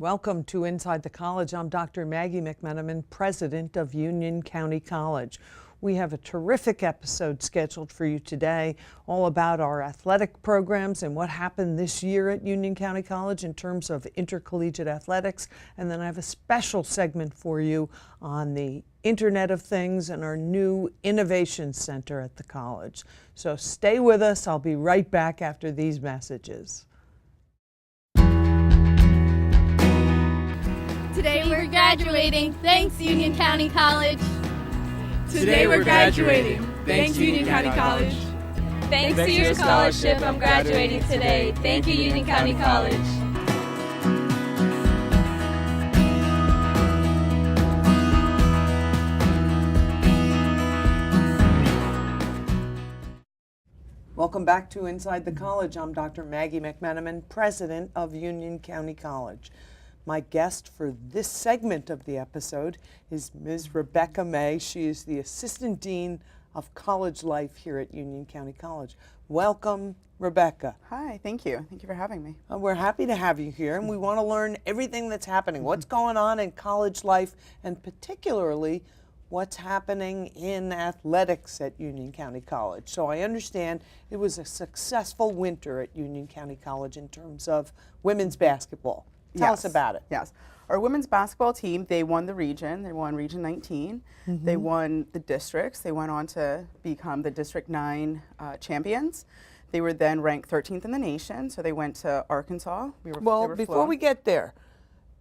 Welcome to Inside the College. I'm Dr. Maggie McMenamin, president of Union County College. We have a terrific episode scheduled for you today, all about our athletic programs and what happened this year at Union County College in terms of intercollegiate athletics. And then I have a special segment for you on the Internet of Things and our new Innovation Center at the college. So stay with us. I'll be right back after these messages. Today we're graduating. Thanks, Union County College. Today we're graduating. Thanks, Union County College. Thanks to your scholarship, I'm graduating today. Thank you, Union County College. Welcome back to Inside the College. I'm Dr. Maggie McMenamin, president of Union County College. My guest for this segment of the episode is Ms. Rebecca May. She is the Assistant Dean of College Life here at Union County College. Welcome, Rebecca. Hi, thank you. Thank you for having me. We're happy to have you here, and we want to learn everything that's happening, what's going on in college life, and particularly what's happening in athletics at Union County College. So I understand it was a successful winter at Union County College in terms of women's basketball. Tell us about it. Yes. Our women's basketball team, they won the region. They won Region 19. They won the districts. They went on to become the District 9 champions. They were then ranked 13th in the nation, so they went to Arkansas. Before we get there,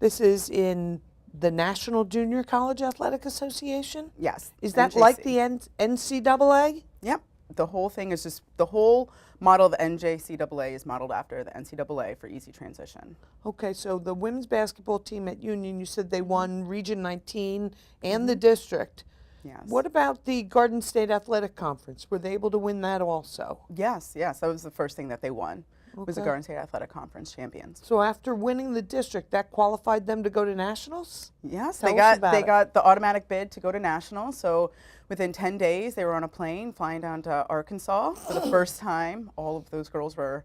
this is in the National Junior College Athletic Association? Yes. Is that NJC. like the NCAA? Yep. The whole thing is just, the whole model of NJCAA is modeled after the NCAA for easy transition. Okay, so the women's basketball team at Union, you said they won Region 19 and the district. Yes. What about the Garden State Athletic Conference? Were they able to win that also? Yes, that was the first thing that they won, was the Okay. Garden State Athletic Conference champions. So after winning the district, that qualified them to go to nationals? Yes, Tell they us about it. got the automatic bid to go to nationals. So within 10 days, they were on a plane flying down to Arkansas for the first time. All of those girls were,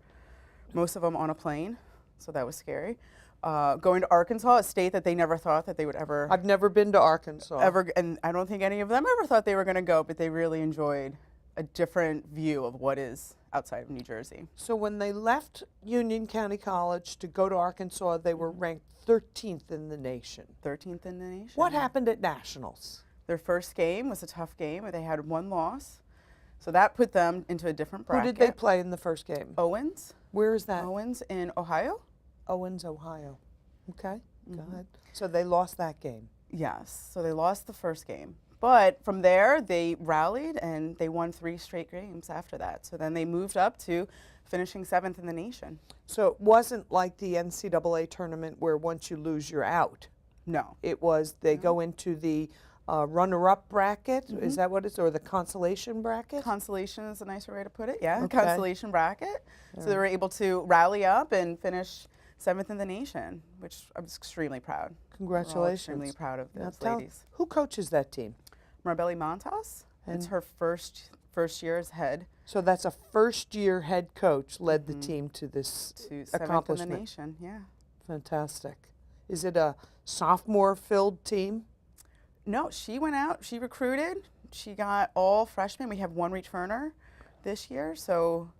most of them on a plane, so that was scary. Going to Arkansas, a state that they never thought that they would ever. I've never been to Arkansas. And I don't think any of them ever thought they were going to go, but they really enjoyed a different view of what is outside of New Jersey. So when they left Union County College to go to Arkansas, they were ranked 13th in the nation. 13th in the nation. What happened at nationals? Their first game was a tough game, where they had one loss. So that put them into a different bracket. Who did they play in the first game? Owens. Where is that? Owens in Ohio. Owens, Ohio. Okay, go ahead. So they lost that game. Yes, so they lost the first game. But from there, they rallied and they won 3 straight games after that. So then they moved up to finishing 7th in the nation. So it wasn't like the NCAA tournament where once you lose, you're out. No. It was they go into the runner-up bracket. Is that what it is? Or the consolation bracket? Consolation is a nicer way to put it, yeah. Okay. Consolation bracket. So they were able to rally up and finish 7th in the nation, which I was extremely proud. Congratulations. We're all extremely proud of those ladies. Who coaches that team? Marbelli Montas. It's her first year as head. So that's a first-year head coach led the team to this To 7th accomplishment. in the nation, yeah. Fantastic. Is it a sophomore-filled team? No, she went out, she recruited, she got all freshmen. We have 1 returner this year, so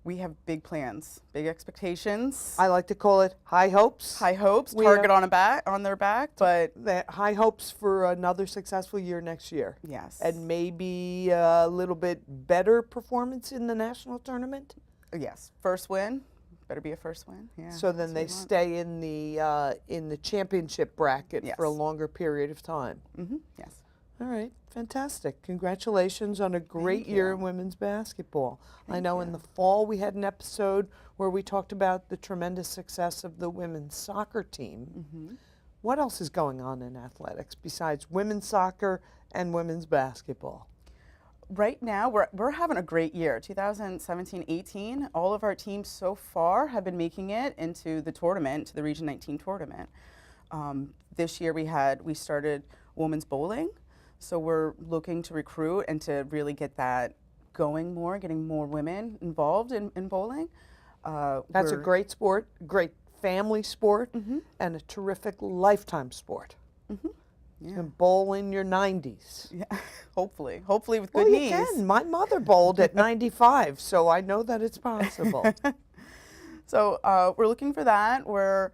we have big plans, big expectations. I like to call it high hopes. High hopes, We target have- on their back, but High hopes for another successful year next year. yes. And maybe a little bit better performance in the national tournament. Yes, first win, better be a first win, yeah. So then they that's what stay in the championship bracket for a Yes. longer period of time. we want. Yes. All right, fantastic. Congratulations on a great year you. in women's basketball. I Thank know in you. the fall we had an episode where we talked about the tremendous success of the women's soccer team. What else is going on in athletics besides women's soccer and women's basketball? Right now, we're having a great year. 2017-18, all of our teams so far have been making it into the tournament, to the Region 19 tournament. This year we started women's bowling, so we're looking to recruit and to really get that going more, getting more women involved in bowling. That's a great sport, great family sport and a terrific lifetime sport. Yeah. You can bowl in your 90s. Yeah. Hopefully with Well, good you knees. can. My mother bowled at 95, so I know that it's possible. So we're looking for that. We're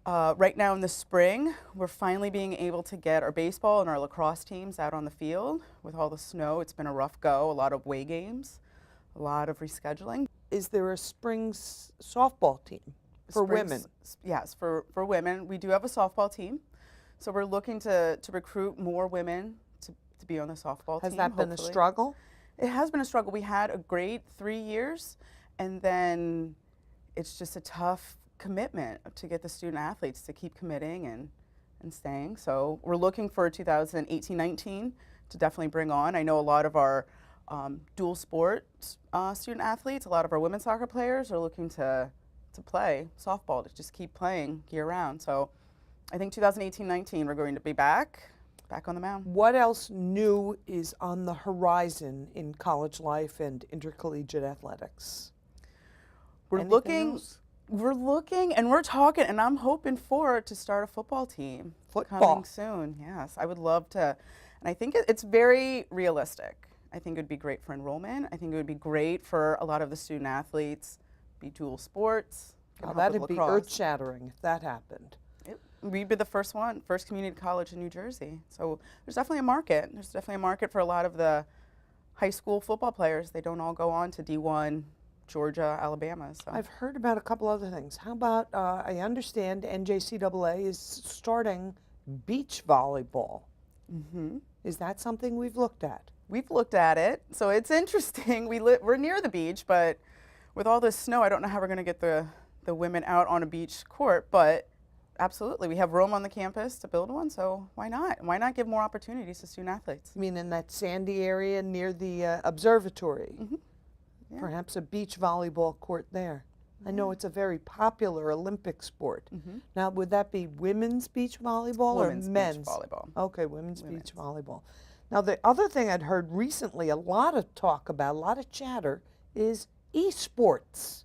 right now in the spring, we're finally being able to get our baseball and our lacrosse teams out on the field. With all the snow, it's been a rough go, a lot of away games, a lot of rescheduling. Is there a spring softball team for women? Yes, for women. We do have a softball team. So we're looking to recruit more women to be on the softball team. Has that been a struggle? It has been a struggle. We had a great 3 years, and then it's just a tough commitment to get the student athletes to keep committing and staying. So we're looking for 2018-19 to definitely bring on. I know a lot of our dual sport student athletes, a lot of our women's soccer players are looking to play softball, to just keep playing year round. So I think 2018-19 we're going to be back on the mound. What else new is on the horizon in college life and intercollegiate athletics? We're Anything looking else? We're looking and we're talking, and I'm hoping to start a football team coming soon. Yes, I would love to, and I think it's very realistic. I think it would be great for enrollment. I think it would be great for a lot of the student athletes, be dual sports. Oh, that'd be earth-shattering if that happened. We'd be the first community college in New Jersey. So there's definitely a market. There's definitely a market for a lot of the high school football players. They don't all go on to D1, Georgia, Alabama. So I've heard about a couple other things. How about, I understand NJCAA is starting beach volleyball. Is that something we've looked at? We've looked at it. So it's interesting. We're near the beach, but with all this snow, I don't know how we're going to get the women out on a beach court, but absolutely. We have room on the campus to build one, so why not? Why not give more opportunities to student athletes? You mean in that sandy area near the observatory? Yeah. Perhaps a beach volleyball court there. I know it's a very popular Olympic sport. Now, would that be women's beach volleyball or men's? Beach volleyball. Okay, women's beach volleyball. Now, the other thing I'd heard recently, a lot of talk about, a lot of chatter, is esports.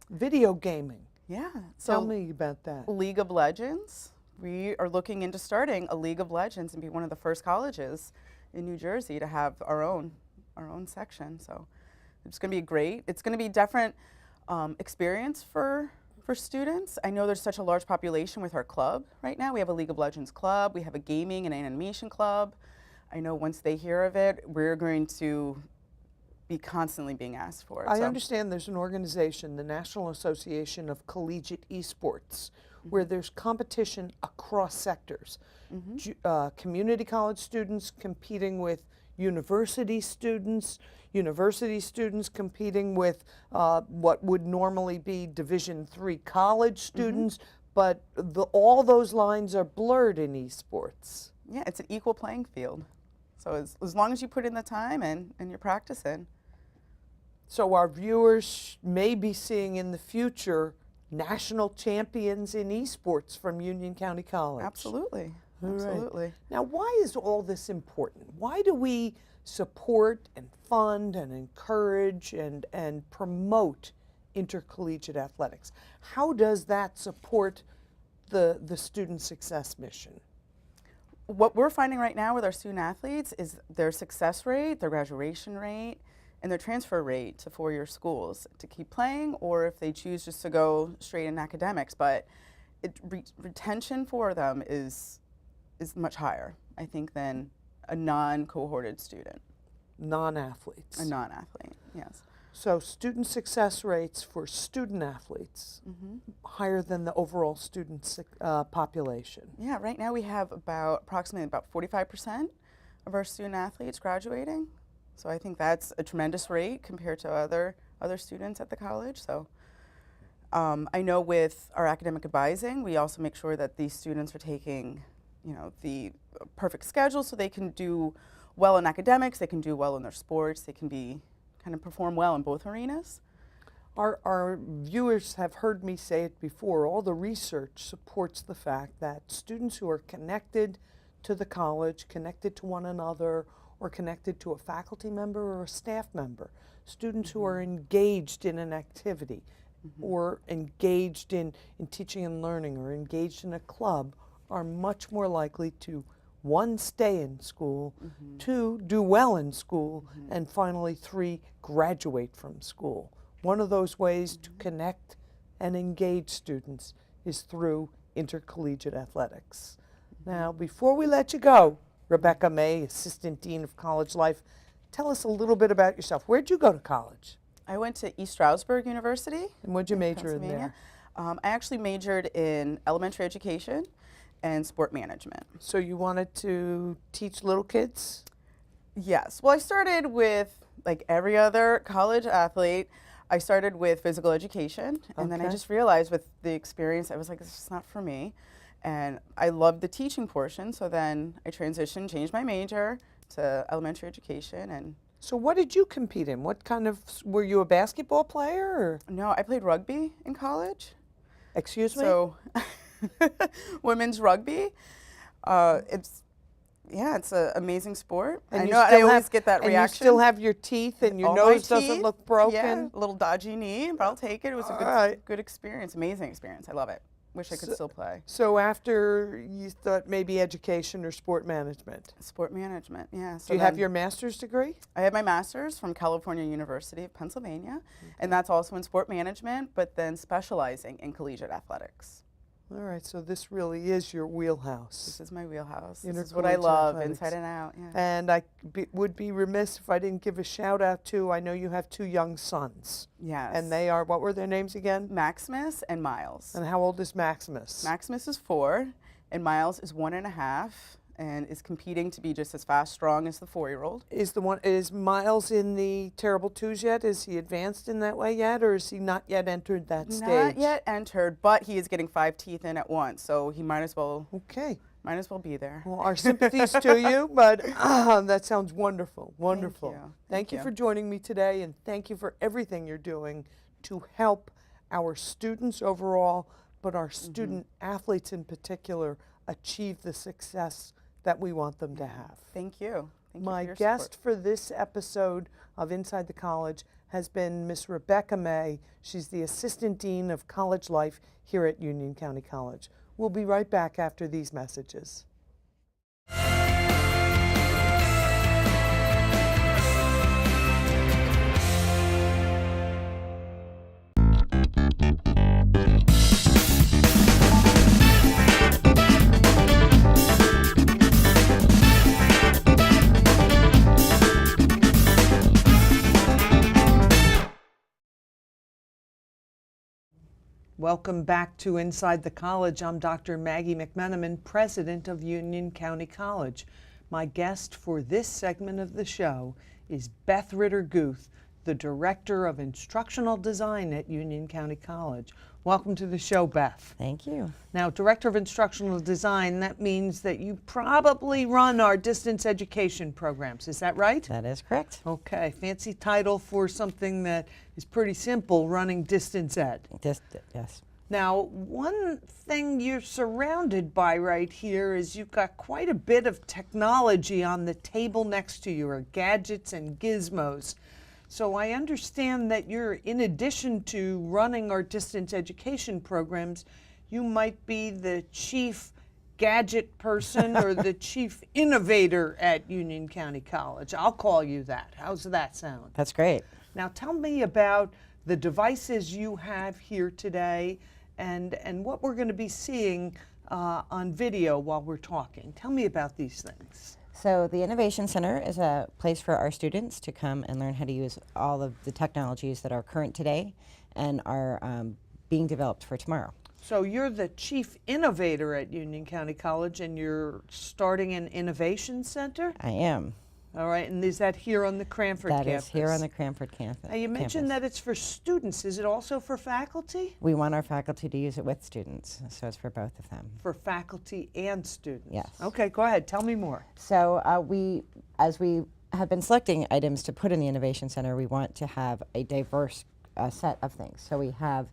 Video gaming. Yeah. Tell me about that. League of Legends. We are looking into starting a League of Legends and be one of the first colleges in New Jersey to have our own section. So it's going to be great. It's going to be different experience for students. I know there's such a large population with our club right now. We have a League of Legends club. We have a gaming and animation club. I know once they hear of it, we're going to be constantly being asked for it. I understand there's an organization, the National Association of Collegiate Esports, where there's competition across sectors. Community college students competing with university students competing with what would normally be Division III college students, but all those lines are blurred in esports. Yeah, it's an equal playing field. So as long as you put in the time and you're practicing. So our viewers may be seeing in the future national champions in esports from Union County College. Absolutely. All Absolutely. Right. Now, why is all this important? Why do we support and fund and encourage and promote intercollegiate athletics? How does that support the student success mission? What we're finding right now with our student athletes is their success rate, their graduation rate, and their transfer rate to four-year schools to keep playing, or if they choose just to go straight in academics. But retention for them is much higher, I think, than a non-cohorted student. Non-athletes. A non-athlete, yes. So student success rates for student athletes higher than the overall student population. Yeah, right now we have approximately 45% of our student athletes graduating. So I think that's a tremendous rate compared to other students at the college. So I know with our academic advising, we also make sure that these students are taking, the perfect schedule so they can do well in academics, they can do well in their sports, they can kind of perform well in both arenas. Our viewers have heard me say it before. All the research supports the fact that students who are connected to the college, connected to one another, or connected to a faculty member or a staff member, students who are engaged in an activity or engaged in teaching and learning or engaged in a club are much more likely to, one, stay in school, two, do well in school, and finally, three, graduate from school. One of those ways to connect and engage students is through intercollegiate athletics. Now, before we let you go, Rebecca May, Assistant Dean of College Life, tell us a little bit about yourself. Where'd you go to college? I went to East Stroudsburg University. And what'd you major in there? I actually majored in elementary education and sport management. So you wanted to teach little kids? Yes. Well, I started with, like every other college athlete, I started with physical education, and then I just realized with the experience, I was like, this is just not for me. And I loved the teaching portion, so then I transitioned, changed my major to elementary education. And so what did you compete in? What kind of, were you a basketball player? Or? No, I played rugby in college. Excuse me? So, women's rugby. It's an amazing sport. And I know I always get that reaction. And you still have your teeth and your All nose my doesn't teeth. look broken? Yeah, a little dodgy knee, but I'll take it. It was a good experience, amazing experience. I love it. Wish I could still play. So after you thought maybe education or sport management? Sport management, yeah. So do you have your master's degree? I have my master's from California University of Pennsylvania, and that's also in sport management, but then specializing in collegiate athletics. All right, so this really is your wheelhouse. This is my wheelhouse. This is what I love, athletics. Inside and out. Yeah. And I would be remiss if I didn't give a shout out to, I know you have two young sons. Yes. And they are, what were their names again? Maximus and Miles. And how old is Maximus? Maximus is 4, and Miles is 1.5, and is competing to be just as fast, strong as the 4-year-old. Is Miles in the terrible twos yet? Is he advanced in that way yet, or is he not yet entered that stage? Not yet entered, but he is getting 5 teeth in at once, so he might as well. Okay. Might as well be there. Well, our sympathies to you, but that sounds wonderful, wonderful. Thank you. Thank you for joining me today, and thank you for everything you're doing to help our students overall, but our student athletes in particular, achieve the success that we want them to have. Thank you. Thank My you for your guest support. for this episode of Inside the College has been Miss Rebecca May. She's the Assistant Dean of College Life here at Union County College. We'll be right back after these messages. Welcome back to Inside the College. I'm Dr. Maggie McMenamin, President of Union County College. My guest for this segment of the show is Beth Ritter-Guth, the Director of Instructional Design at Union County College. Welcome to the show, Beth. Thank you. Now, Director of Instructional Design, that means that you probably run our distance education programs. Is that right? That is correct. Okay, fancy title for something that is pretty simple, running distance ed. Yes. Now, one thing you're surrounded by right here is you've got quite a bit of technology on the table next to you, or gadgets and gizmos. So I understand that you're, in addition to running our distance education programs, you might be the chief gadget person or the chief innovator at Union County College. I'll call you that. How's that sound? That's great. Now tell me about the devices you have here today and what we're going to be seeing on video while we're talking. Tell me about these things. So the Innovation Center is a place for our students to come and learn how to use all of the technologies that are current today and are being developed for tomorrow. So you're the chief innovator at Union County College, and you're starting an innovation center? I am. All right, and is that here on the Cranford campus? That is here on the Cranford campus. Now you mentioned that it's for students. Is it also for faculty? We want our faculty to use it with students, so it's for both of them. For faculty and students? Yes. Okay, go ahead. Tell me more. So as we have been selecting items to put in the Innovation Center, we want to have a diverse set of things. So we have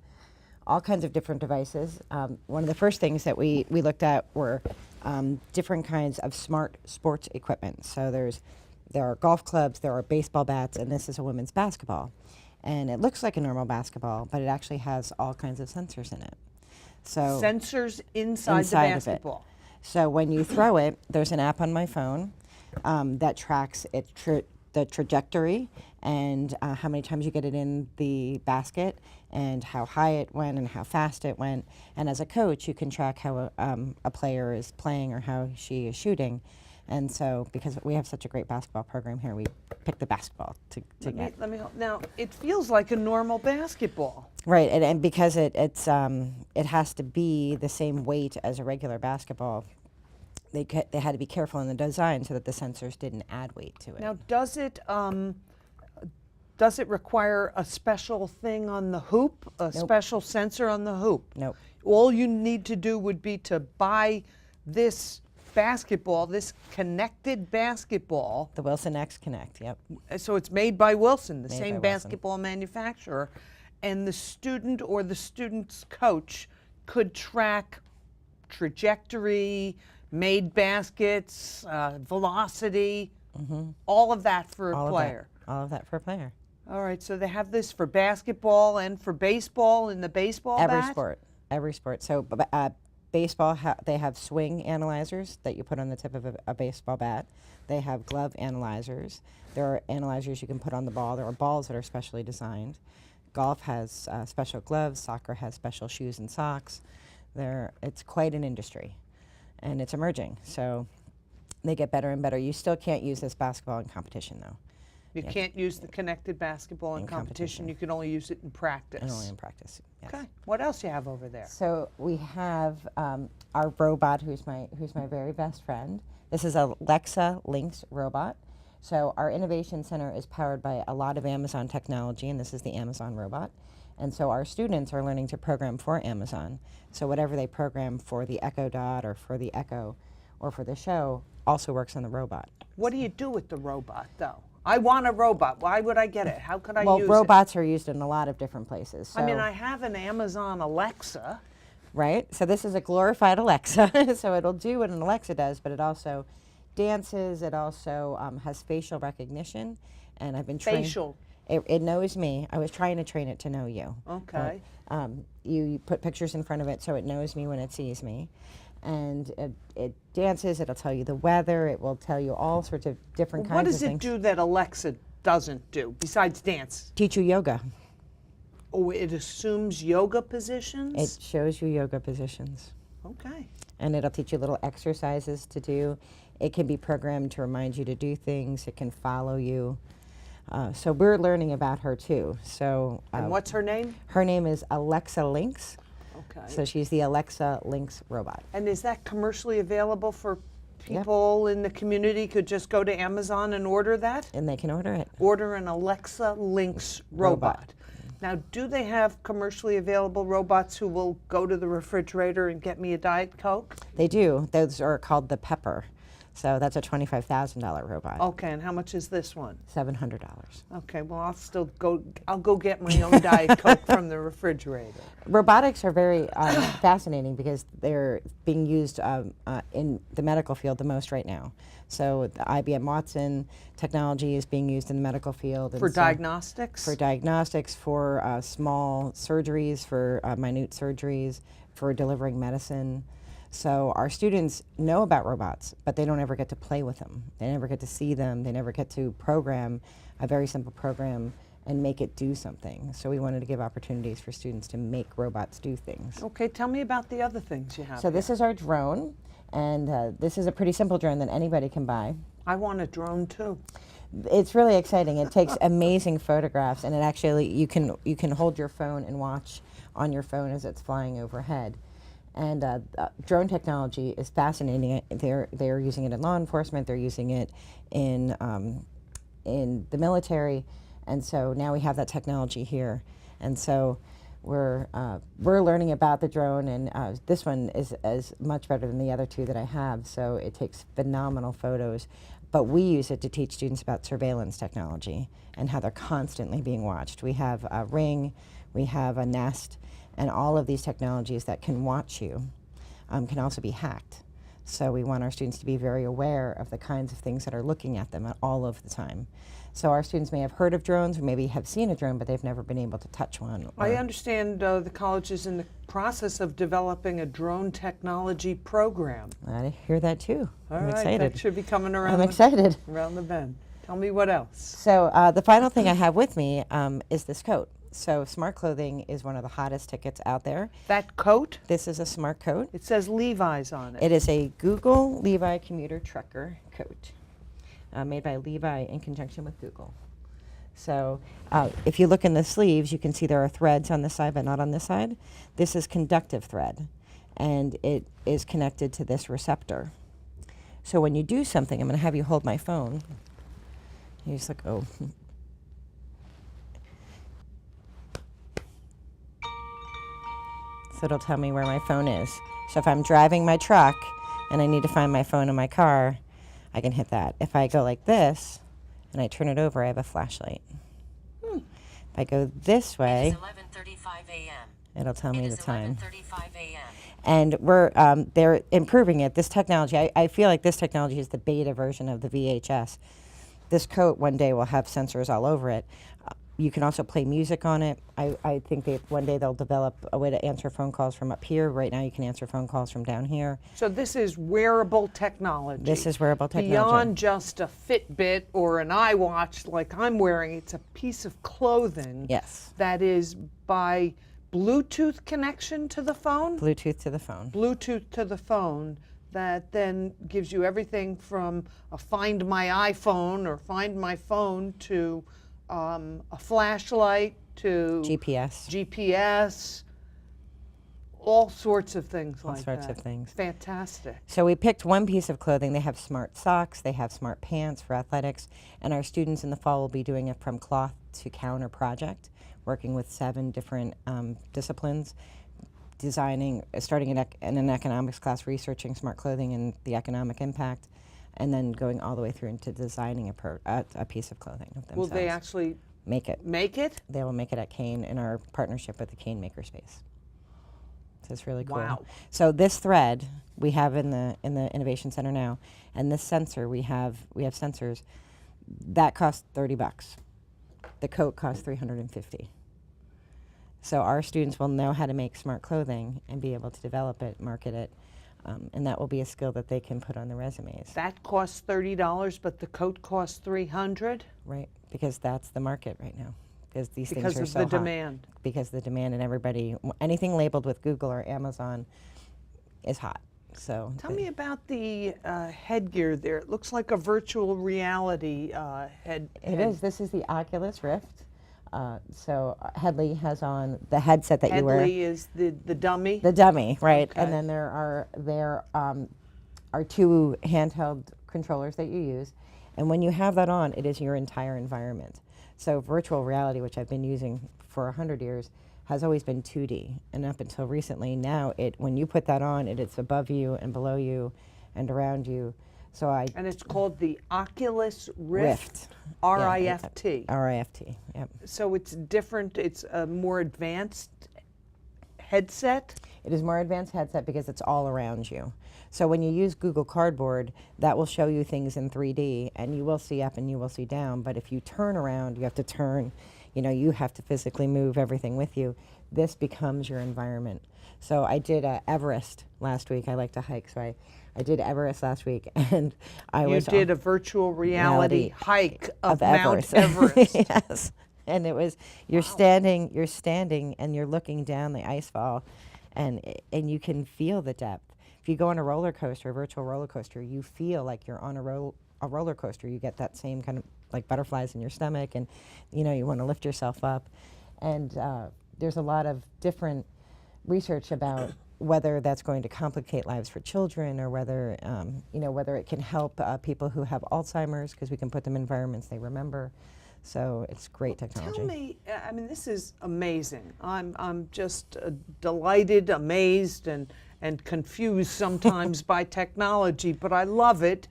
all kinds of different devices. One of the first things that we looked at were different kinds of smart sports equipment. So there are golf clubs, there are baseball bats, and this is a women's basketball. and it looks like a normal basketball, but it actually has all kinds of sensors in it. So Sensors inside the inside of it. basketball. So when you throw it, there's an app on my phone that tracks the trajectory and how many times you get it in the basket and how high it went and how fast it went. And as a coach, you can track how a player is playing or how she is shooting. And so, because we have such a great basketball program here, we picked the basketball to get. Let me now. It feels like a normal basketball. Right, and because it has to be the same weight as a regular basketball, they had to be careful in the design so that the sensors didn't add weight to it. Now, does it require a special thing on the hoop, a special sensor on the hoop? Nope. All you need to do would be to buy this basketball, this connected basketball. The Wilson X Connect, yep. So it's made by Wilson, the Made same by Wilson. basketball manufacturer, and the student or the student's coach could track trajectory, made baskets, velocity, all of that for a player. All of that for a player. All right, so they have this for basketball and for baseball in the baseball Every bat? sport, every sport. So baseball, they have swing analyzers that you put on the tip of a baseball bat. They have glove analyzers. There are analyzers you can put on the ball. There are balls that are specially designed. Golf has special gloves. Soccer has special shoes and socks. It's quite an industry, and it's emerging. So they get better and better. You still can't use this basketball in competition, though. You can't use the connected basketball in competition. You can only use it in practice. And only in practice. Yes. Okay. What else you have over there? So we have our robot, who's my very best friend. This is a Alexa Lynx robot. So our innovation center is powered by a lot of Amazon technology, and this is the Amazon robot. And so our students are learning to program for Amazon. So whatever they program for the Echo Dot or for the Echo or for the show also works on the robot. What do you do with the robot, though? I want a robot. Why would I get it? How could I use it? Well, robots are used in a lot of different places. So, I mean, I have an Amazon Alexa. right? So this is a glorified Alexa. So it'll do what an Alexa does, but it also dances. It also has facial recognition. And I've been trained. Facial. It knows me. I was trying to train it to know you. Okay. But, you put pictures in front of it so it knows me when it sees me. And it dances, it'll tell you the weather, it will tell you all sorts of different What kinds of does it things. do that Alexa doesn't do besides dance? Teach you yoga. Oh, it assumes yoga positions? It shows you yoga positions. Okay. And it'll teach you little exercises to do. It can be programmed to remind you to do things. It can follow you. So we're learning about her too. So And what's her name? her name is Alexa Lynx. Okay. So she's the Alexa Lynx robot. And is that commercially available for people in the community? Could just go to Amazon and order that? And they can order it. Order an Alexa Lynx robot. Now, do they have commercially available robots who will go to the refrigerator and get me a Diet Coke? They do. Those are called the Pepper. So that's a $25,000 robot. Okay, and how much is this one? $700. Okay, well, I'll go get my own Diet Coke from the refrigerator. Robotics are very fascinating because they're being used in the medical field the most right now. So the IBM Watson technology is being used in the medical field. For diagnostics? For diagnostics, for small surgeries, for minute surgeries, for delivering medicine. So our students know about robots, but they don't ever get to play with them. They never get to see them. They never get to program a very simple program and make it do something. So we wanted to give opportunities for students to make robots do things. Okay, tell me about the other things you have. So this is our drone, and this is a pretty simple drone that anybody can buy. I want a drone too. It's really exciting. It takes amazing photographs, and it actually you can hold your phone and watch on your phone as it's flying overhead. And drone technology is fascinating. They're using it in law enforcement. They're using it in the military, and so now we have that technology here. And so we're learning about the drone, and this one is much better than the other two that I have. So it takes phenomenal photos, but we use it to teach students about surveillance technology and how they're constantly being watched. We have a Ring, we have a Nest. And all of these technologies that can watch you can also be hacked. So we want our students to be very aware of the kinds of things that are looking at them all of the time. So our students may have heard of drones or maybe have seen a drone, but they've never been able to touch one. I understand the college is in the process of developing a drone technology program. I hear that too. All I'm right, excited. that should be coming around. I'm excited. Around the bend. Tell me what else. So the final thing I have with me is this coat. So smart clothing is one of the hottest tickets out there. That coat, This is a smart coat. it says Levi's on it. It is a Google Levi commuter trucker coat made by Levi in conjunction with Google. So if you look in the sleeves, you can see there are threads on this side, but not on this side. This is conductive thread, and it is connected to this receptor. So when you do something, I'm going to have you hold my phone. You just like, oh. So it'll tell me where my phone is. So if I'm driving my truck and I need to find my phone in my car, I can hit that. If I go like this and I turn it over, I have a flashlight. If I go this way, It is 11:35 a.m. it'll tell me It the is time. 11:35 a.m. And they're improving it. This technology, I feel like this technology is the beta version of the VHS. This coat one day will have sensors all over it. You can also play music on it. I think one day they'll develop a way to answer phone calls from up here. Right now you can answer phone calls from down here. So this is wearable technology. This is wearable technology. Beyond just a Fitbit or an iWatch like I'm wearing, it's a piece of clothing Yes. that is by Bluetooth connection to the phone? Bluetooth to the phone. Bluetooth to the phone that then gives you everything from a Find My iPhone or Find My Phone to a flashlight to GPS, all sorts of things like that. All sorts of things. Fantastic. So we picked one piece of clothing. They have smart socks, they have smart pants for athletics, and our students in the fall will be doing it from cloth to counter project, working with 7 different disciplines, designing, starting in an economics class, researching smart clothing and the economic impact, and then going all the way through into designing a piece of clothing of themselves. Will they actually make it? make it? They will make it at Kane in our partnership with the Kane Makerspace. So it's really cool. Wow. So this thread we have in the Innovation Center now, and this sensor we have sensors that cost $30. The coat costs $350. So our students will know how to make smart clothing and be able to develop it, market it, and that will be a skill that they can put on their resumes. That costs $30, but the coat costs $300 Right, because that's the market right now. Because these because things are of so the hot. demand. Because the demand, and everybody, anything labeled with Google or Amazon is hot. So Tell me about the headgear there. It looks like a virtual reality head. It is. This is the Oculus Rift. So Headley has on the headset that you wear. Headley is the dummy. The dummy, right? Okay. And then there are 2 handheld controllers that you use, and when you have that on, it is your entire environment. So virtual reality, which I've been using for 100 years, has always been 2D, and up until recently, now when you put that on, it's above you and below you and around you. So and it's called the Oculus Rift. R-I-F-T. R-I-F-T. Yep. So it's different. It's a more advanced headset. It is more advanced headset because it's all around you. So when you use Google Cardboard, that will show you things in 3D, and you will see up and you will see down. But if you turn around, you have to turn. You have to physically move everything with you. This becomes your environment. So I did Everest last week. I like to hike, so I did Everest last week, and You did a virtual reality hike of Mount Everest. Everest. Yes, and it was you're standing, and you're looking down the ice fall, and you can feel the depth. If you go on a roller coaster, a virtual roller coaster, you feel like you're on a roller coaster. You get that same kind of like butterflies in your stomach, and you want to lift yourself up. And there's a lot of different research about whether that's going to complicate lives for children, or whether whether it can help people who have Alzheimer's, because we can put them in environments they remember. So it's great technology. Tell me, I mean, this is amazing. I'm just delighted, amazed, and confused sometimes by technology, but I love it.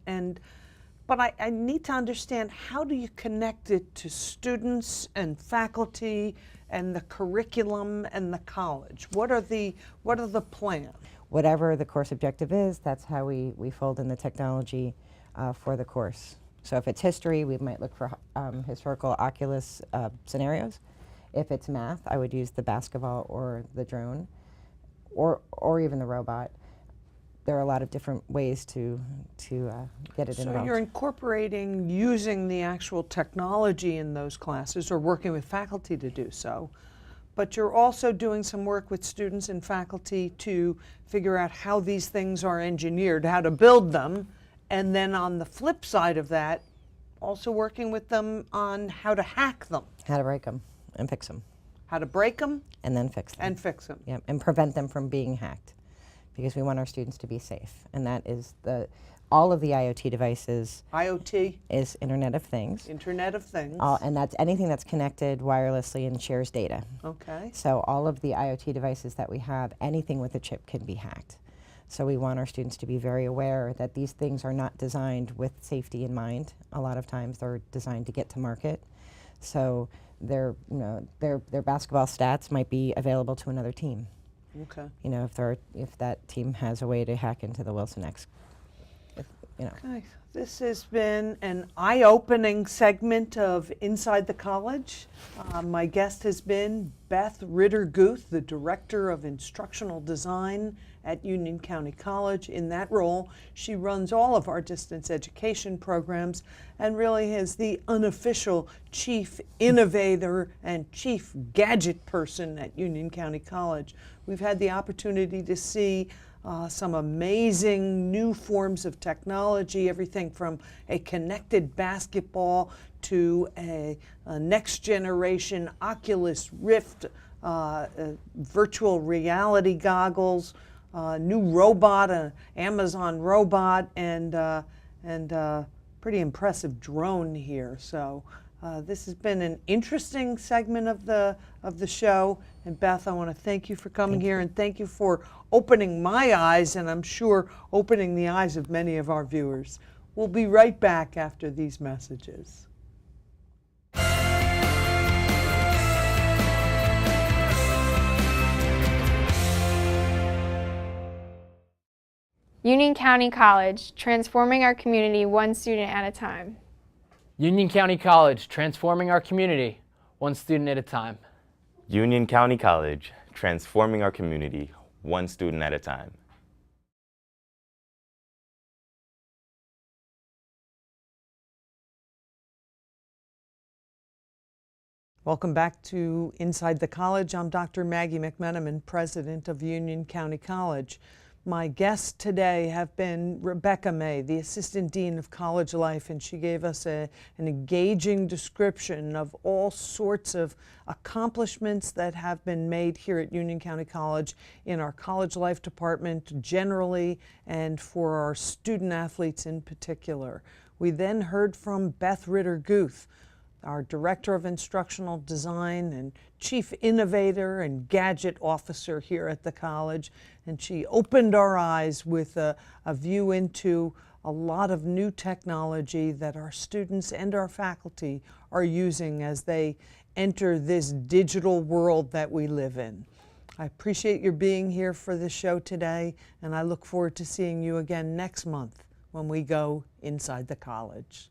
But I need to understand, how do you connect it to students and faculty and the curriculum and the college? What are the plans? whatever the course objective is, that's how we fold in the technology for the course. So if it's history, we might look for historical Oculus scenarios. If it's math, I would use the basketball or the drone, or even the robot. There are a lot of different ways to get it So involved. you're incorporating using the actual technology in those classes or working with faculty to do so, but you're also doing some work with students and faculty to figure out how these things are engineered, how to build them, and then on the flip side of that, also working with them on how to hack them, How to break them and fix them, how to break them and then fix them. and fix them. Yep, and prevent them from being hacked, because we want our students to be safe. And that is all of the IoT devices IoT, is Internet of Things. Internet of Things. And that's anything that's connected wirelessly and shares data. Okay. So all of the IoT devices that we have, anything with a chip can be hacked. So we want our students to be very aware that these things are not designed with safety in mind. A lot of times they're designed to get to market. So their basketball stats might be available to another team. Okay. You know, if that team has a way to hack into the Wilson X, Okay. This has been an eye-opening segment of Inside the College. My guest has been Beth Ritter-Guth, the Director of Instructional Design at Union County College. In that role, she runs all of our distance education programs and really is the unofficial chief innovator and chief gadget person at Union County College. We've had the opportunity to see some amazing new forms of technology, everything from a connected basketball to a next generation Oculus Rift, virtual reality goggles, new robot, an Amazon robot, and pretty impressive drone here. So this has been an interesting segment of the show. And Beth, I want to thank you for coming here and thank you for opening my eyes, and I'm sure opening the eyes of many of our viewers. We'll be right back after these messages. Union County College, transforming our community one student at a time. Union County College, transforming our community, one student at a time. Union County College, transforming our community, one student at a time. Welcome back to Inside the College. I'm Dr. Maggie McMenamin, President of Union County College. My guests today have been Rebecca May, the Assistant Dean of College Life, and she gave us an engaging description of all sorts of accomplishments that have been made here at Union County College in our College Life department generally and for our student athletes in particular. We then heard from Beth Ritter-Guth, our Director of Instructional Design and Chief Innovator and Gadget Officer here at the college. And she opened our eyes with a view into a lot of new technology that our students and our faculty are using as they enter this digital world that we live in. I appreciate your being here for the show today, and I look forward to seeing you again next month when we go inside the college.